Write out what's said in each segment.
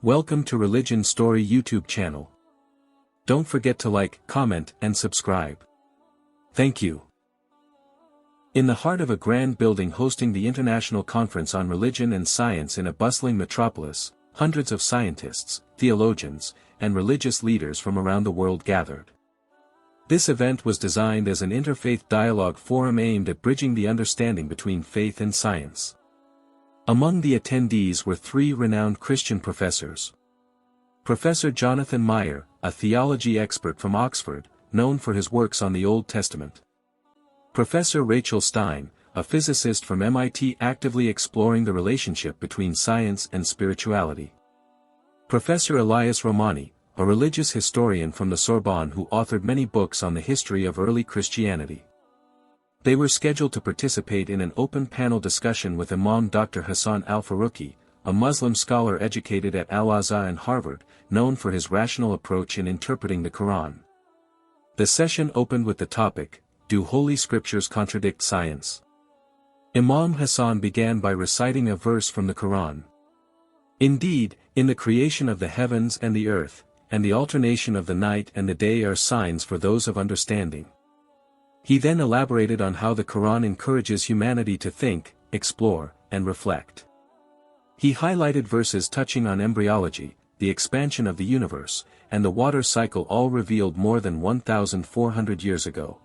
Welcome to Religion Story YouTube channel. Don't forget to like, comment, and subscribe. Thank you. In the heart of a grand building hosting the International Conference on Religion and Science in a bustling metropolis, hundreds of scientists, theologians, and religious leaders from around the world gathered. This event was designed as an interfaith dialogue forum aimed at bridging the understanding between faith and science. Among the attendees were three renowned Christian professors. Professor Jonathan Meyer, a theology expert from Oxford, known for his works on the Old Testament. Professor Rachel Stein, a physicist from MIT actively exploring the relationship between science and spirituality. Professor Elias Romani, a religious historian from the Sorbonne who authored many books on the history of early Christianity. They were scheduled to participate in an open panel discussion with Imam Dr. Hassan al-Faruqi, a Muslim scholar educated at Al-Azhar and Harvard, known for his rational approach in interpreting the Quran. The session opened with the topic, "Do Holy Scriptures contradict science?" Imam Hassan began by reciting a verse from the Quran. Indeed, in the creation of the heavens and the earth, and the alternation of the night and the day are signs for those of understanding. He then elaborated on how the Quran encourages humanity to think, explore, and reflect. He highlighted verses touching on embryology, the expansion of the universe, and the water cycle, all revealed more than 1,400 years ago.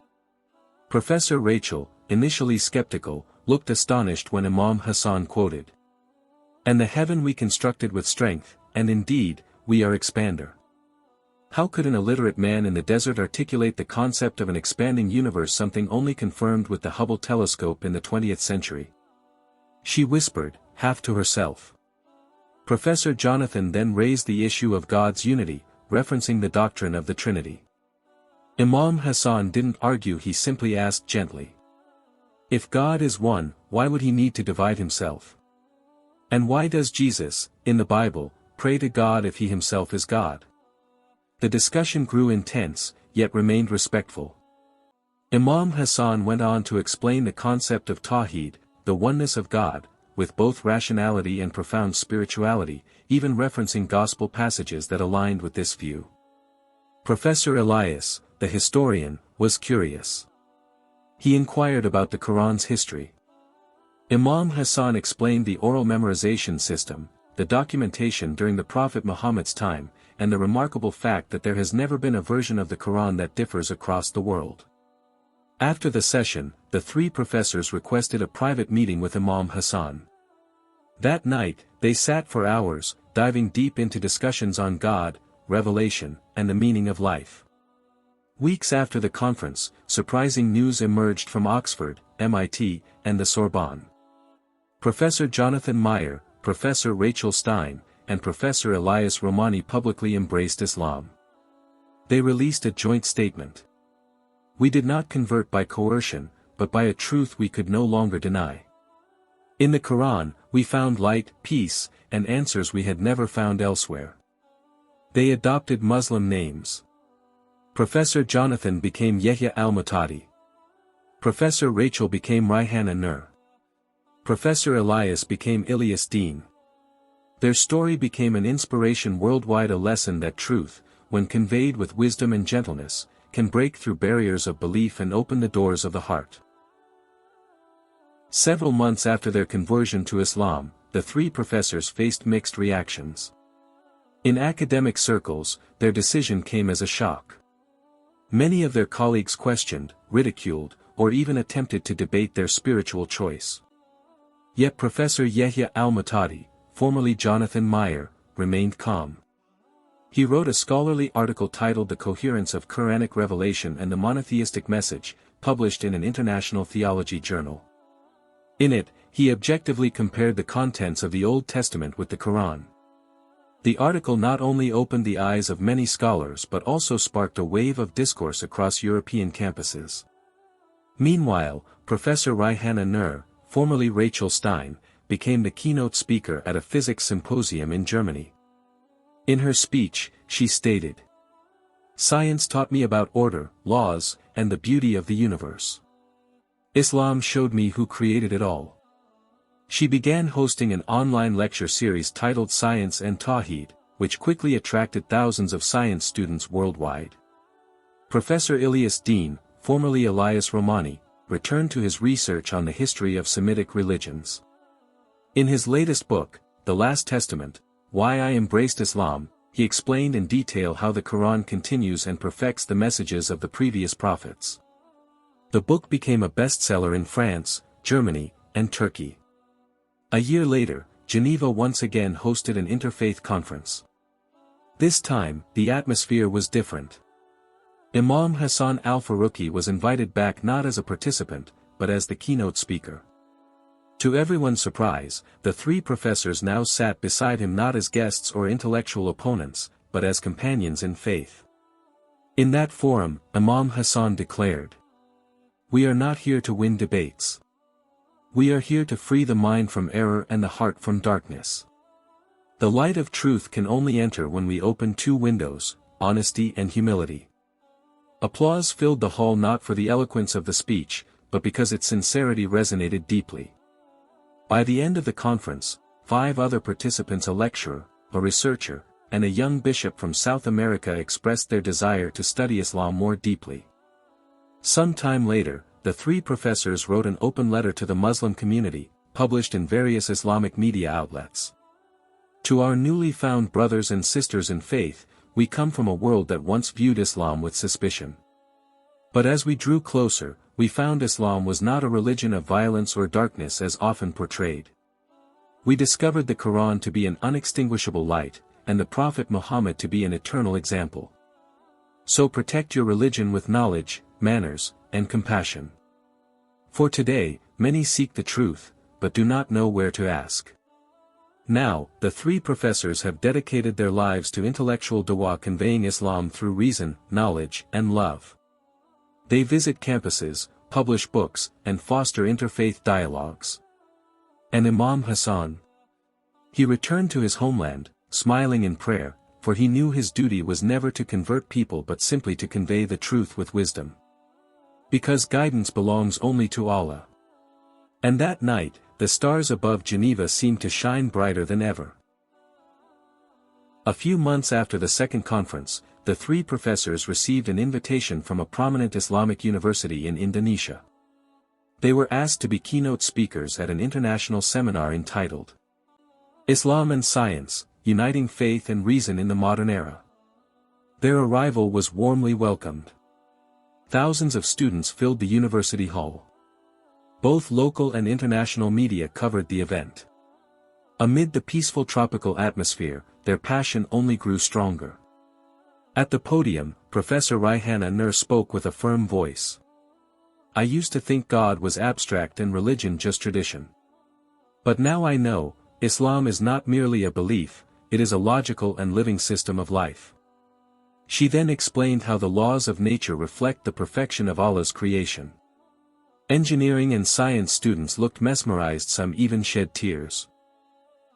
Professor Rachel, initially skeptical, looked astonished when Imam Hassan quoted, "And the heaven we constructed with strength, and indeed, we are expander." How could an illiterate man in the desert articulate the concept of an expanding universe, something only confirmed with the Hubble telescope in the 20th century? She whispered, half to herself. Professor Jonathan then raised the issue of God's unity, referencing the doctrine of the Trinity. Imam Hassan didn't argue, he simply asked gently, "If God is one, why would he need to divide himself? And why does Jesus, in the Bible, pray to God if he himself is God?" The discussion grew intense, yet remained respectful. Imam Hassan went on to explain the concept of Tawheed, the oneness of God, with both rationality and profound spirituality, even referencing gospel passages that aligned with this view. Professor Elias, the historian, was curious. He inquired about the Quran's history. Imam Hassan explained the oral memorization system, the documentation during the Prophet Muhammad's time, and the remarkable fact that there has never been a version of the Quran that differs across the world. After the session, the three professors requested a private meeting with Imam Hassan. That night, they sat for hours, diving deep into discussions on God, revelation, and the meaning of life. Weeks after the conference, surprising news emerged from Oxford, MIT, and the Sorbonne. Professor Jonathan Meyer, Professor Rachel Stein, and Professor Elias Romani publicly embraced Islam. They released a joint statement. "We did not convert by coercion, but by a truth we could no longer deny. In the Quran, we found light, peace, and answers we had never found elsewhere." They adopted Muslim names. Professor Jonathan became Yahya al-Muhtadi. Professor Rachel became Raihana Nur. Professor Elias became Ilyas Din. Their story became an inspiration worldwide, a lesson that truth, when conveyed with wisdom and gentleness, can break through barriers of belief and open the doors of the heart. Several months after their conversion to Islam, the three professors faced mixed reactions. In academic circles, their decision came as a shock. Many of their colleagues questioned, ridiculed, or even attempted to debate their spiritual choice. Yet Professor Yahya al-Muhtadi, formerly Jonathan Meyer, remained calm. He wrote a scholarly article titled "The Coherence of Quranic Revelation and the Monotheistic Message," published in an international theology journal. In it, he objectively compared the contents of the Old Testament with the Quran. The article not only opened the eyes of many scholars but also sparked a wave of discourse across European campuses. Meanwhile, Professor Raihana Nur, formerly Rachel Stein, became the keynote speaker at a physics symposium in Germany. In her speech, she stated, "Science taught me about order, laws, and the beauty of the universe. Islam showed me who created it all." She began hosting an online lecture series titled Science and Tawheed, which quickly attracted thousands of science students worldwide. Professor Ilyas Din, formerly Elias Romani, returned to his research on the history of Semitic religions. In his latest book, The Last Testament, Why I Embraced Islam, he explained in detail how the Quran continues and perfects the messages of the previous prophets. The book became a bestseller in France, Germany, and Turkey. A year later, Geneva once again hosted an interfaith conference. This time, the atmosphere was different. Imam Hassan al-Faruqi was invited back not as a participant, but as the keynote speaker. To everyone's surprise, the three professors now sat beside him not as guests or intellectual opponents, but as companions in faith. In that forum, Imam Hassan declared, "We are not here to win debates. We are here to free the mind from error and the heart from darkness. The light of truth can only enter when we open two windows, honesty and humility." Applause filled the hall not for the eloquence of the speech, but because its sincerity resonated deeply. By the end of the conference, 5 other participants, a lecturer, a researcher, and a young bishop from South America, expressed their desire to study Islam more deeply. Some time later, the 3 professors wrote an open letter to the Muslim community, published in various Islamic media outlets. To our newly found brothers and sisters in faith, we come from a world that once viewed Islam with suspicion. But as we drew closer, we found Islam was not a religion of violence or darkness as often portrayed. We discovered the Quran to be an unextinguishable light, and the Prophet Muhammad to be an eternal example. So protect your religion with knowledge, manners, and compassion. For today, many seek the truth, but do not know where to ask. Now, the 3 professors have dedicated their lives to intellectual dawah, conveying Islam through reason, knowledge, and love. They visit campuses, publish books, and foster interfaith dialogues. And Imam Hassan? He returned to his homeland, smiling in prayer, for he knew his duty was never to convert people but simply to convey the truth with wisdom. Because guidance belongs only to Allah. And that night, the stars above Geneva seemed to shine brighter than ever. A few months after the second conference, the 3 professors received an invitation from a prominent Islamic university in Indonesia. They were asked to be keynote speakers at an international seminar entitled Islam and Science, Uniting Faith and Reason in the Modern Era. Their arrival was warmly welcomed. Thousands of students filled the university hall. Both local and international media covered the event. Amid the peaceful tropical atmosphere, their passion only grew stronger. At the podium, Professor Raihana Nur spoke with a firm voice. "I used to think God was abstract and religion just tradition. But now I know, Islam is not merely a belief, it is a logical and living system of life." She then explained how the laws of nature reflect the perfection of Allah's creation. Engineering and science students looked mesmerized, some even shed tears.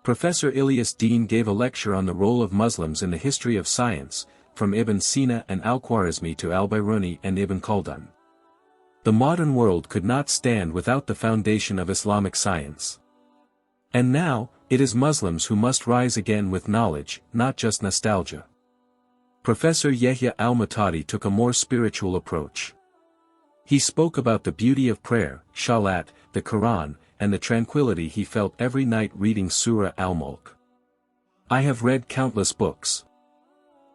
Professor Ilyas Din gave a lecture on the role of Muslims in the history of science, from Ibn Sina and al-Khwarizmi to al-Biruni and Ibn Khaldun. The modern world could not stand without the foundation of Islamic science. And now, it is Muslims who must rise again with knowledge, not just nostalgia. Professor Yahya al-Matadi took a more spiritual approach. He spoke about the beauty of prayer, Shalat, the Quran, and the tranquility he felt every night reading Surah Al-Mulk. "I have read countless books.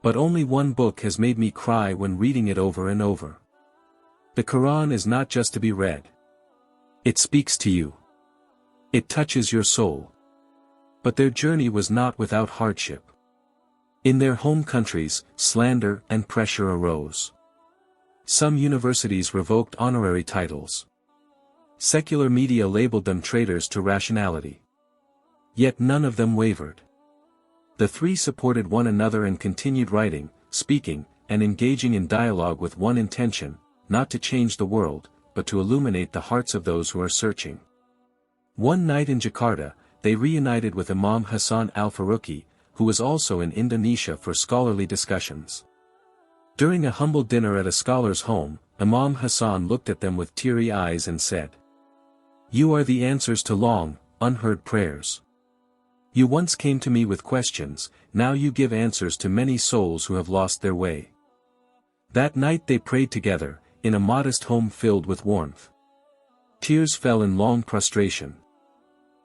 But only one book has made me cry when reading it over and over. The Quran is not just to be read. It speaks to you. It touches your soul." But their journey was not without hardship. In their home countries, slander and pressure arose. Some universities revoked honorary titles. Secular media labeled them traitors to rationality. Yet none of them wavered. The 3 supported one another and continued writing, speaking, and engaging in dialogue with one intention, not to change the world, but to illuminate the hearts of those who are searching. One night in Jakarta, they reunited with Imam Hassan al-Faruqi, who was also in Indonesia for scholarly discussions. During a humble dinner at a scholar's home, Imam Hassan looked at them with teary eyes and said, "You are the answers to long, unheard prayers. You once came to me with questions, now you give answers to many souls who have lost their way. That night they prayed together, in a modest home filled with warmth. Tears fell in long prostration.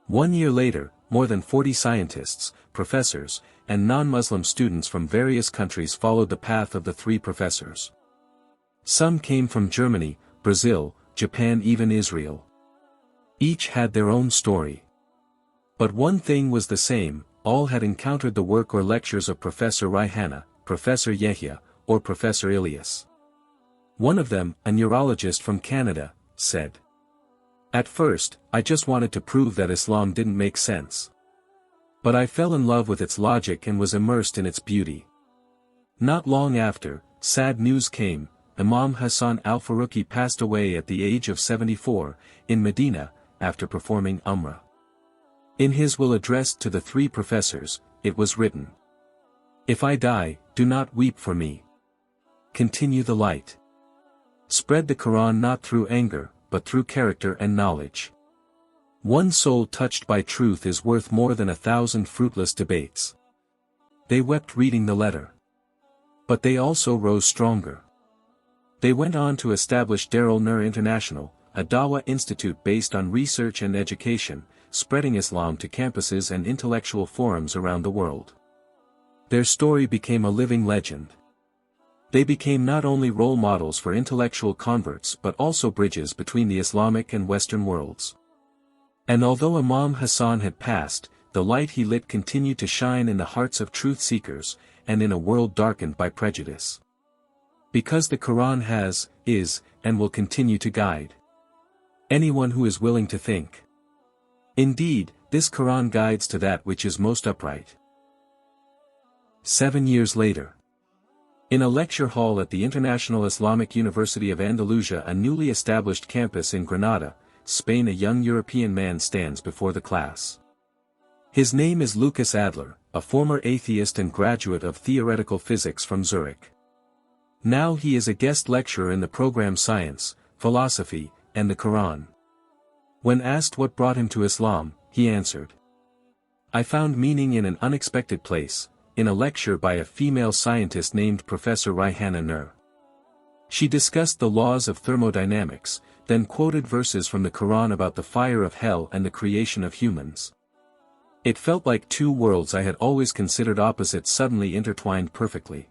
1 year later, more than 40 scientists, professors, and non-Muslim students from various countries followed the path of the three professors. Some came from Germany, Brazil, Japan, even Israel. Each had their own story. But one thing was the same, all had encountered the work or lectures of Professor Raihana, Professor Yehya, or Professor Ilyas. One of them, a neurologist from Canada, said, "At first, I just wanted to prove that Islam didn't make sense. But I fell in love with its logic and was immersed in its beauty." Not long after, sad news came. Imam Hassan al-Faruqi passed away at the age of 74, in Medina, after performing Umrah. In his will addressed to the three professors, it was written, "If I die, do not weep for me. Continue the light. Spread the Quran not through anger, but through character and knowledge. One soul touched by truth is worth more than 1,000 fruitless debates." They wept reading the letter. But they also rose stronger. They went on to establish Darul Nur International, a Dawah institute based on research and education, spreading Islam to campuses and intellectual forums around the world. Their story became a living legend. They became not only role models for intellectual converts but also bridges between the Islamic and Western worlds. And although Imam Hassan had passed, the light he lit continued to shine in the hearts of truth seekers, and in a world darkened by prejudice. Because the Quran has, is, and will continue to guide anyone who is willing to think. Indeed, this Quran guides to that which is most upright. 7 years later. In a lecture hall at the International Islamic University of Andalusia, a newly established campus in Granada, Spain, a young European man stands before the class. His name is Lucas Adler, a former atheist and graduate of theoretical physics from Zurich. Now he is a guest lecturer in the program Science, Philosophy, and the Quran. When asked what brought him to Islam, he answered, "I found meaning in an unexpected place, in a lecture by a female scientist named Professor Raihana Nur. She discussed the laws of thermodynamics, then quoted verses from the Quran about the fire of hell and the creation of humans. It felt like two worlds I had always considered opposites suddenly intertwined perfectly."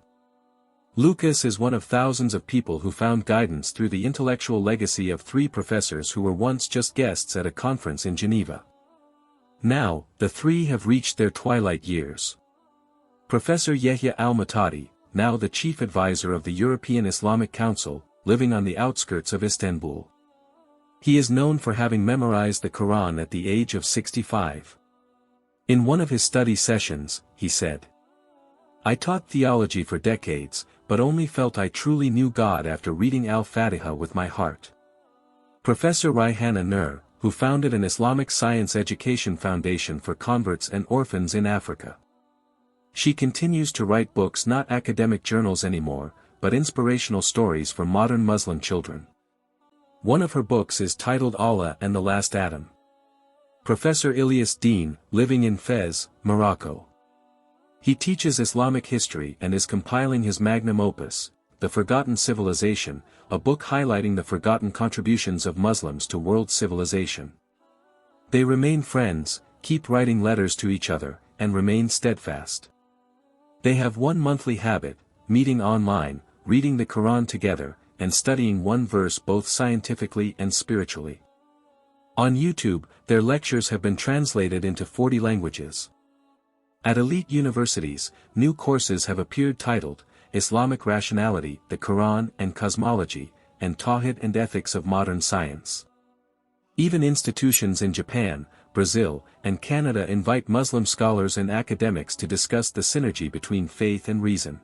Lucas is one of thousands of people who found guidance through the intellectual legacy of three professors who were once just guests at a conference in Geneva. Now, the three have reached their twilight years. Professor Yehya al-Matadi, now the chief advisor of the European Islamic Council, living on the outskirts of Istanbul. He is known for having memorized the Quran at the age of 65. In one of his study sessions, he said, "I taught theology for decades, but only felt I truly knew God after reading Al-Fatiha with my heart." Professor Raihana Nur, who founded an Islamic science education foundation for converts and orphans in Africa. She continues to write books, not academic journals anymore, but inspirational stories for modern Muslim children. One of her books is titled Allah and the Last Adam. Professor Ilyas Din, living in Fez, Morocco. He teaches Islamic history and is compiling his magnum opus, The Forgotten Civilization, a book highlighting the forgotten contributions of Muslims to world civilization. They remain friends, keep writing letters to each other, and remain steadfast. They have one monthly habit, meeting online, reading the Quran together, and studying one verse both scientifically and spiritually. On YouTube, their lectures have been translated into 40 languages. At elite universities, new courses have appeared titled, Islamic Rationality, the Quran and Cosmology, and Tawhid and Ethics of Modern Science. Even institutions in Japan, Brazil, and Canada invite Muslim scholars and academics to discuss the synergy between faith and reason.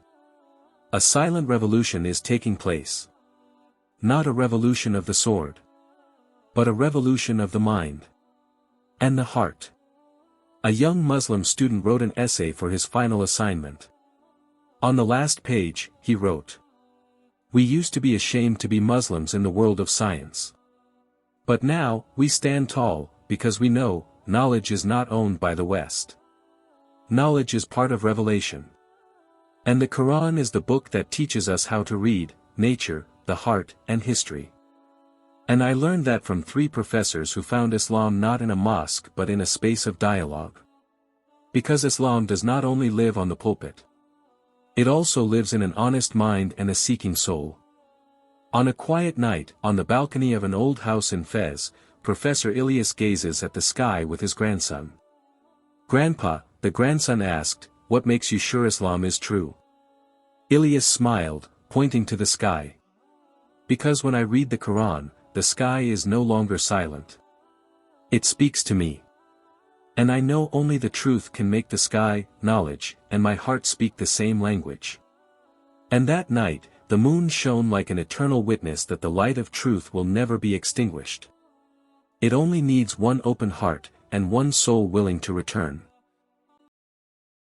A silent revolution is taking place. Not a revolution of the sword, but a revolution of the mind and the heart. A young Muslim student wrote an essay for his final assignment. On the last page, he wrote, "We used to be ashamed to be Muslims in the world of science. But now, we stand tall, because we know, knowledge is not owned by the West. knowledge is part of revelation. And the Quran is the book that teaches us how to read, nature, the heart, and history. And I learned that from 3 professors who found Islam not in a mosque but in a space of dialogue. Because Islam does not only live on the pulpit. It also lives in an honest mind and a seeking soul. On a quiet night, on the balcony of an old house in Fez, Professor Ilyas gazes at the sky with his grandson. "Grandpa," the grandson asked, "what makes you sure Islam is true?" Ilyas smiled, pointing to the sky. "Because when I read the Quran, the sky is no longer silent. It speaks to me. And I know only the truth can make the sky, knowledge, and my heart speak the same language." And that night, the moon shone like an eternal witness that the light of truth will never be extinguished. It only needs one open heart, and one soul willing to return.